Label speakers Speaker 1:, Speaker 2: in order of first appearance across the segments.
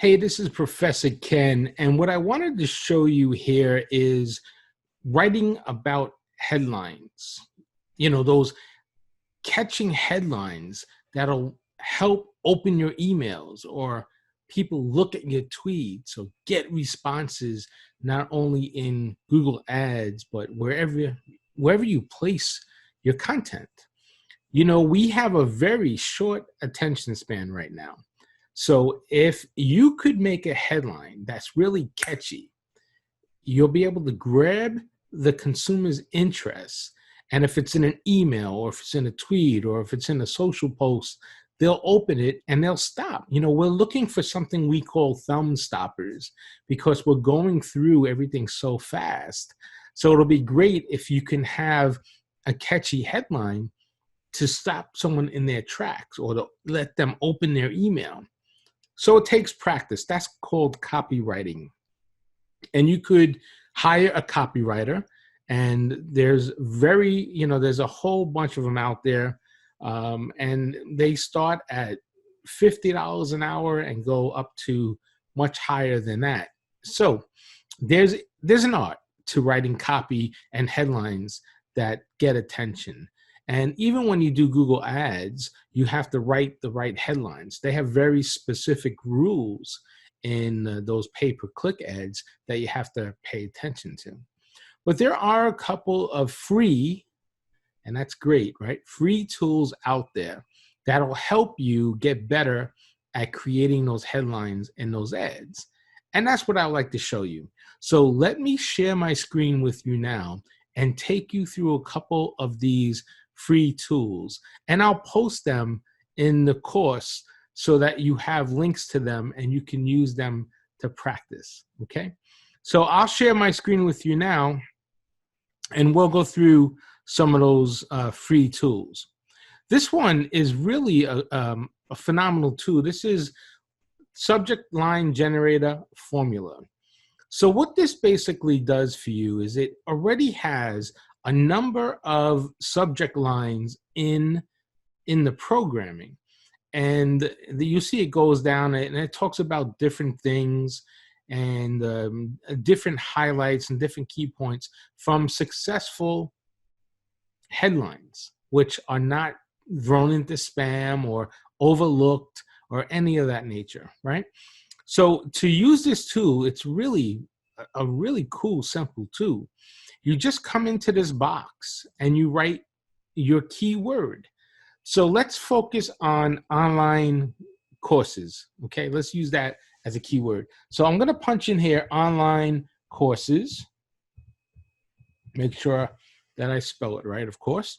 Speaker 1: Hey, this is Professor Ken, and what I wanted to show you here is writing about headlines. Those catching headlines that'll help open your emails or people look at your tweets or get responses not only in Google Ads, but wherever you place your content. We have a very short attention span right now. So if you could make a headline that's really catchy, you'll be able to grab the consumer's interest. And if it's in an email or if it's in a tweet or if it's in a social post, they'll open it and they'll stop. We're looking for something we call thumb stoppers because we're going through everything so fast. So it'll be great if you can have a catchy headline to stop someone in their tracks or to let them open their email. So it takes practice. That's called copywriting. And you could hire a copywriter, and there's a whole bunch of them out there. And they start at $50 an hour and go up to much higher than that. So there's an art to writing copy and headlines that get attention. And even when you do Google Ads, you have to write the right headlines. They have very specific rules in those pay-per-click ads that you have to pay attention to. But there are a couple of free, and that's great, right? Free tools out there that'll help you get better at creating those headlines and those ads. And that's what I'd like to show you. So let me share my screen with you now and take you through a couple of these free tools, and I'll post them in the course so that you have links to them and you can use them to practice. Okay, so I'll share my screen with you now and we'll go through some of those free tools. This one is really a phenomenal tool. This is subject line generator formula. So what this basically does for you is it already has a number of subject lines in the programming. And you see it goes down and it talks about different things and different highlights and different key points from successful headlines, which are not thrown into spam or overlooked or any of that nature, right? So to use this tool, it's really a really cool, simple tool. You just come into this box and you write your keyword. So let's focus on online courses. Okay, let's use that as a keyword. So I'm going to punch in here online courses. Make sure that I spell it right, of course.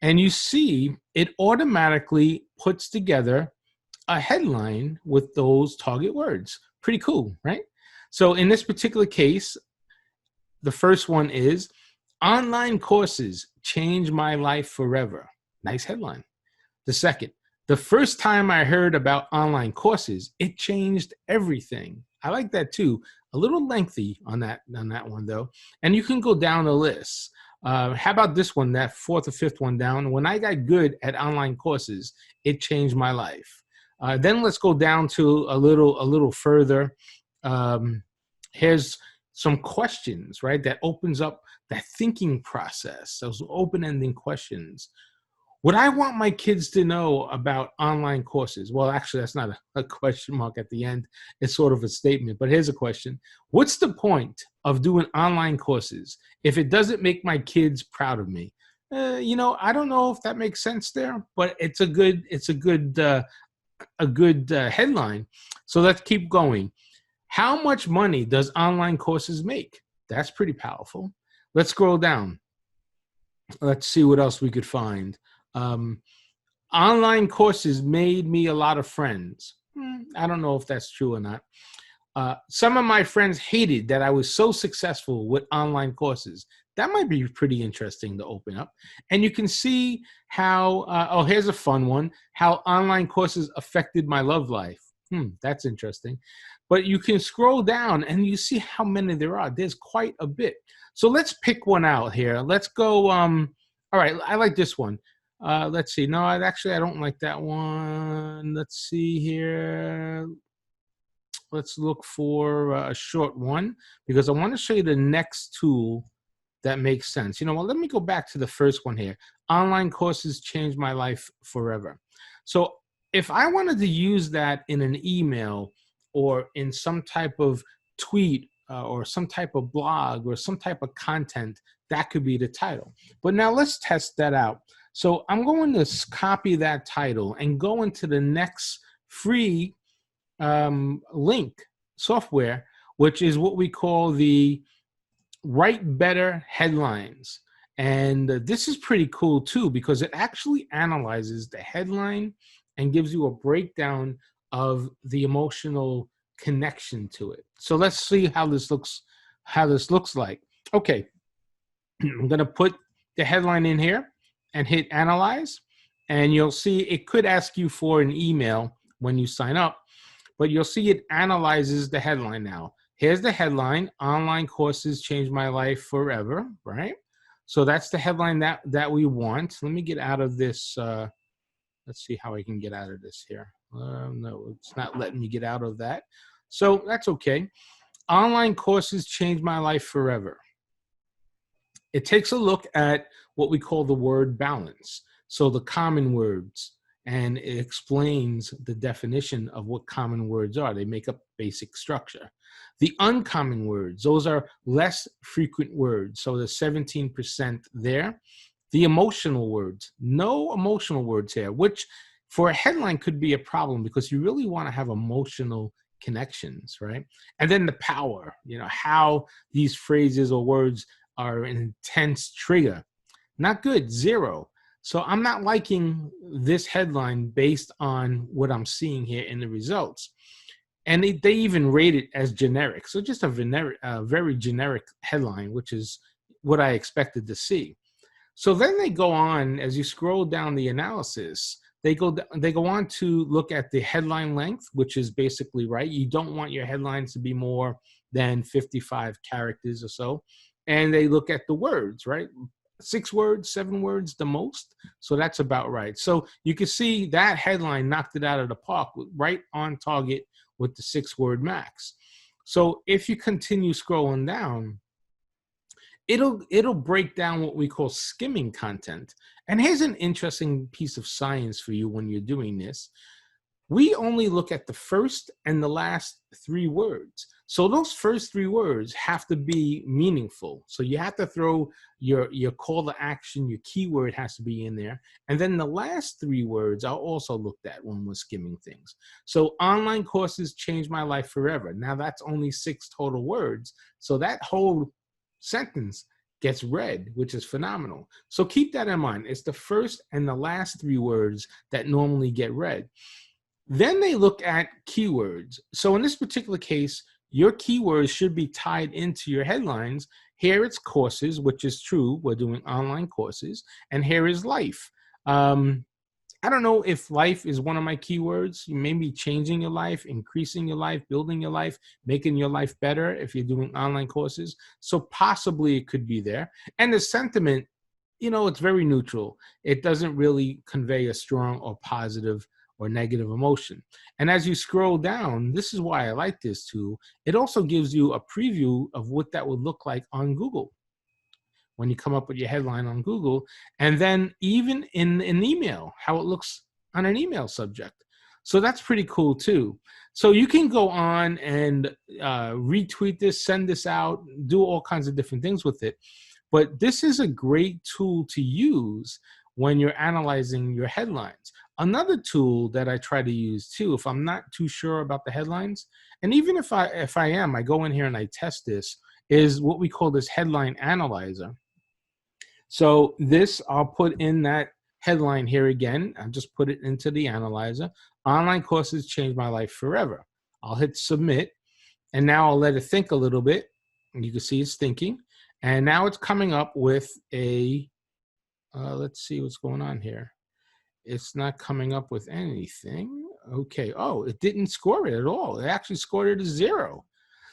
Speaker 1: And you see it automatically puts together a headline with those target words. Pretty cool, right? So in this particular case, the first one is online courses change my life forever. Nice headline. The second, the first time I heard about online courses, it changed everything. I like that too. A little lengthy on that one though. And you can go down the list. How about this one, that fourth or fifth one down? When I got good at online courses, it changed my life. Then let's go down to a little further. Here's some questions, right? That opens up that thinking process, those open-ending questions. What I want my kids to know about online courses? Well, actually, that's not a question mark at the end. It's sort of a statement, but here's a question. What's the point of doing online courses if it doesn't make my kids proud of me? I don't know if that makes sense there, but it's a good headline. So let's keep going. How much money does online courses make? That's pretty powerful. Let's scroll down. Let's see what else we could find. Online courses made me a lot of friends. I don't know if that's true or not. Some of my friends hated that I was so successful with online courses. That might be pretty interesting to open up. And you can see how, here's a fun one, how online courses affected my love life. That's interesting. But you can scroll down and you see how many there are. There's quite a bit. So let's pick one out here. Let's go, all right, I like this one. Let's see. No, I don't like that one. Let's see here. let's look for a short one, because I want to show you the next tool that makes sense. You know, well, let me go back to the first one here. Online courses changed my life forever. So if I wanted to use that in an email or in some type of tweet or some type of blog or some type of content, that could be the title. But now let's test that out. So I'm going to copy that title and go into the next free link software, which is what we call the Write Better Headlines. And this is pretty cool too, because it actually analyzes the headline and gives you a breakdown of the emotional connection to it. So let's see how this looks like. Okay, I'm going to put the headline in here and hit analyze, and you'll see it could ask you for an email when you sign up, but you'll see it analyzes the headline now. Here's the headline: online courses changed my life forever, right? So that's the headline that we want. Let me get out of this. Let's see how I can get out of this here. No, it's not letting me get out of that. So that's okay. Online courses changed my life forever. It takes a look at what we call the word balance. So the common words, and it explains the definition of what common words are. They make up basic structure. The uncommon words, those are less frequent words. So there's 17% there. The emotional words, no emotional words here, which for a headline could be a problem because you really want to have emotional connections, right? And then the power, you know, how these phrases or words are an intense trigger. Not good, 0. So I'm not liking this headline based on what I'm seeing here in the results. And they even rate it as generic. So just a very generic headline, which is what I expected to see. So then they go on, as you scroll down the analysis, they go on to look at the headline length, which is basically right. You don't want your headlines to be more than 55 characters or so. And they look at the words, right? 6 words, 7 words, the most. So that's about right. So you can see that headline knocked it out of the park, right on target with the 6-word max. So if you continue scrolling down, it'll break down what we call skimming content. And here's an interesting piece of science for you when you're doing this. We only look at the first and the last 3 words. So those first 3 words have to be meaningful. So you have to throw your call to action, your keyword has to be in there. And then the last 3 words are also looked at when we're skimming things. So online courses changed my life forever. Now that's only 6 total words. So that whole sentence gets read, which is phenomenal. So keep that in mind. It's the first and the last 3 words that normally get read. Then they look at keywords. So in this particular case, your keywords should be tied into your headlines. Here it's courses, which is true. We're doing online courses. And here is life. I don't know if life is one of my keywords. You may be changing your life, increasing your life, building your life, making your life better if you're doing online courses. So possibly it could be there. And the sentiment, you know, it's very neutral. It doesn't really convey a strong or positive or negative emotion. And as you scroll down, this is why I like this tool. It also gives you a preview of what that would look like on Google when you come up with your headline on Google, and then even in an email, how it looks on an email subject. So that's pretty cool too. So you can go on and retweet this, send this out, do all kinds of different things with it. But this is a great tool to use when you're analyzing your headlines. Another tool that I try to use too, if I'm not too sure about the headlines, and even if I am, I go in here and I test this, is what we call this headline analyzer. So this, I'll put in that headline here again. I'll just put it into the analyzer. Online courses changed my life forever. I'll hit submit, and now I'll let it think a little bit. And you can see it's thinking. And now it's coming up with a, let's see what's going on here. It's not coming up with anything. Okay. Oh, it didn't score it at all. It actually scored it a 0.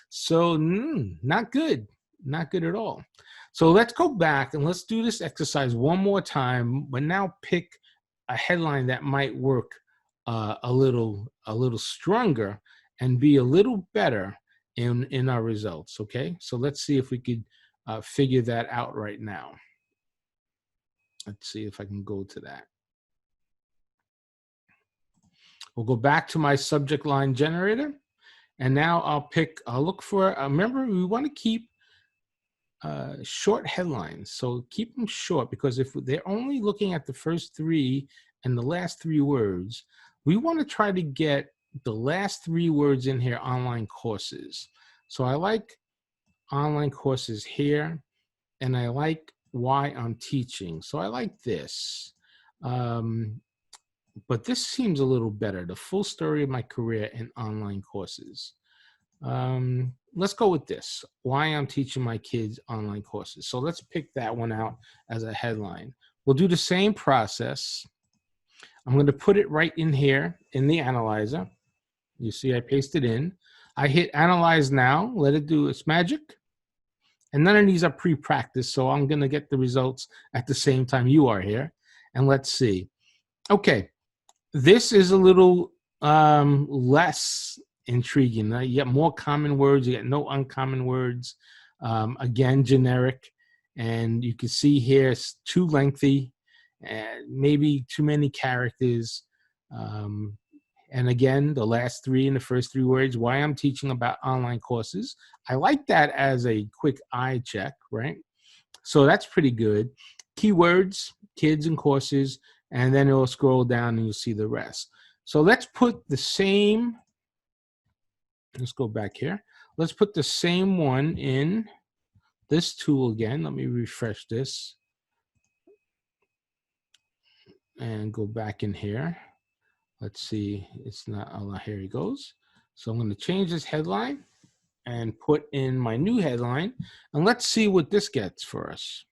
Speaker 1: So not good. Not good at all. So let's go back and let's do this exercise one more time, but now pick a headline that might work a little stronger, and be a little better in our results. Okay, so let's see if we could figure that out right now. Let's see if I can go to that. We'll go back to my subject line generator, and now I'll look for, remember, we want to keep short headlines. So keep them short, because if they're only looking at the first three and the last three words, we want to try to get the last three words in here, online courses. So I like online courses here, and I like why I'm teaching. So I like this. But this seems a little better. The full story of my career in online courses. Let's go with this. Why I'm teaching my kids online courses. So let's pick that one out as a headline. We'll do the same process. I'm going to put it right in here in the analyzer. You see I paste it in. I hit analyze now, let it do its magic. And none of these are pre-practiced, so I'm going to get the results at the same time you are here. And let's see. Okay, this is a little less intriguing. You get more common words, you get no uncommon words. Again, generic. And you can see here it's too lengthy, and maybe too many characters. And again, the last three and the first three words, why I'm teaching about online courses. I like that as a quick eye check, right? So that's pretty good. Keywords, kids and courses, and then it'll scroll down and you'll see the rest. So let's put the same, let's go back here. Let's put the same one in this tool again. Let me refresh this and go back in here. Let's see, it's not, oh, here it goes. So I'm going to change this headline and put in my new headline, and let's see what this gets for us.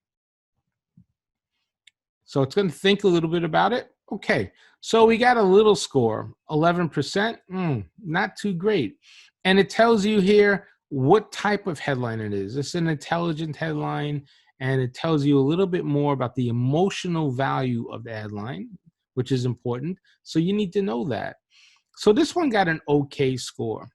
Speaker 1: So it's going to think a little bit about it. Okay, so we got a little score, 11%, not too great. And it tells you here what type of headline it is. It's an intelligent headline, and it tells you a little bit more about the emotional value of the headline, which is important. So you need to know that. So this one got an okay score.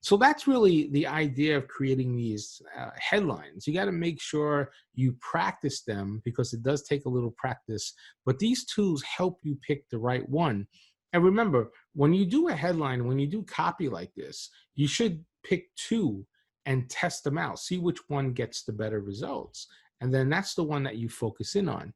Speaker 1: So that's really the idea of creating these headlines. You got to make sure you practice them, because it does take a little practice. But these tools help you pick the right one. And remember, when you do a headline, when you do copy like this, you should pick two and test them out. See which one gets the better results. And then that's the one that you focus in on.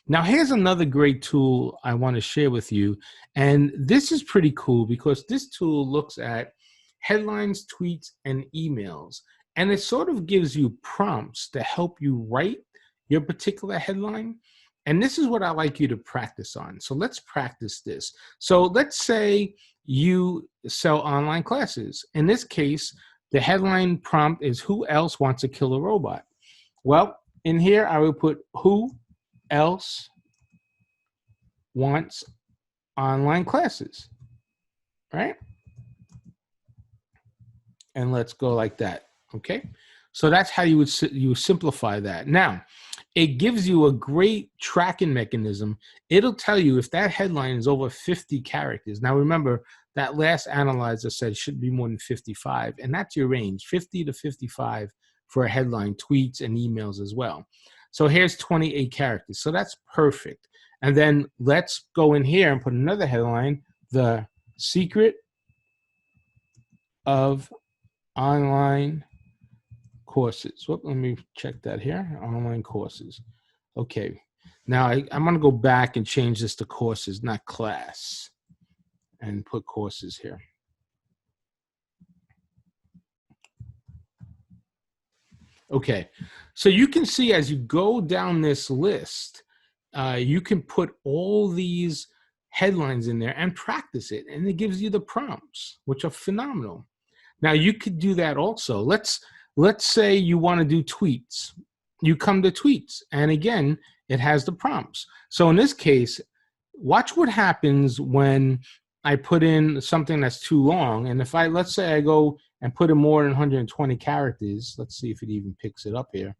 Speaker 1: Now, here's another great tool I want to share with you. And this is pretty cool, because this tool looks at headlines, tweets, and emails. And it sort of gives you prompts to help you write your particular headline. And this is what I like you to practice on. So let's practice this. So let's say you sell online classes. In this case, the headline prompt is, who else wants to kill a robot? Well, in here, I will put, who else wants online classes, right? And let's go like that, okay? So that's how you would simplify that. Now, it gives you a great tracking mechanism. It'll tell you if that headline is over 50 characters. Now, remember, that last analyzer said it should be more than 55, and that's your range, 50 to 55 for a headline, tweets and emails as well. So here's 28 characters, so that's perfect. And then let's go in here and put another headline, the secret of online courses. Whoop, let me check that here, online courses. Okay, now I'm gonna go back and change this to courses, not class, and put courses here. Okay, so you can see as you go down this list, you can put all these headlines in there and practice it, and it gives you the prompts, which are phenomenal. Now you could do that also. Let's say you want to do tweets. You come to tweets, and again, it has the prompts. So in this case, watch what happens when I put in something that's too long. And if let's say I go and put in more than 120 characters, let's see if it even picks it up here.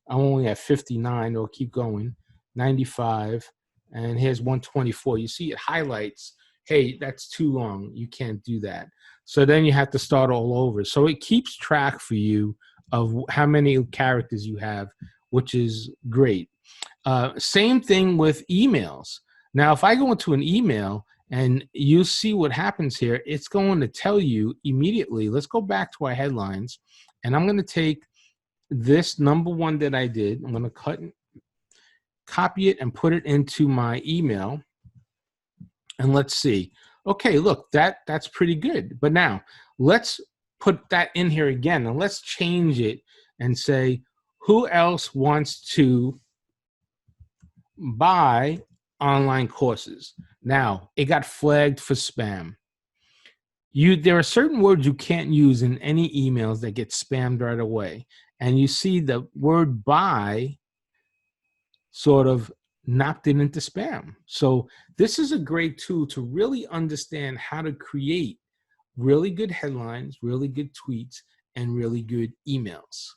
Speaker 1: I'm only at 59, it'll keep going, 95, and here's 124. You see it highlights, hey, that's too long, you can't do that. So then you have to start all over. So it keeps track for you of how many characters you have, which is great. Same thing with emails. Now, if I go into an email and you see what happens here, it's going to tell you immediately. Let's go back to our headlines, and I'm going to take this number one that I did. I'm going to copy it and put it into my email. And let's see. Okay, look, that's pretty good. But now let's put that in here again, and let's change it and say, who else wants to buy online courses? Now, it got flagged for spam. There are certain words you can't use in any emails that get spammed right away. And you see the word buy sort of knocked it into spam. So this is a great tool to really understand how to create really good headlines, really good tweets, and really good emails.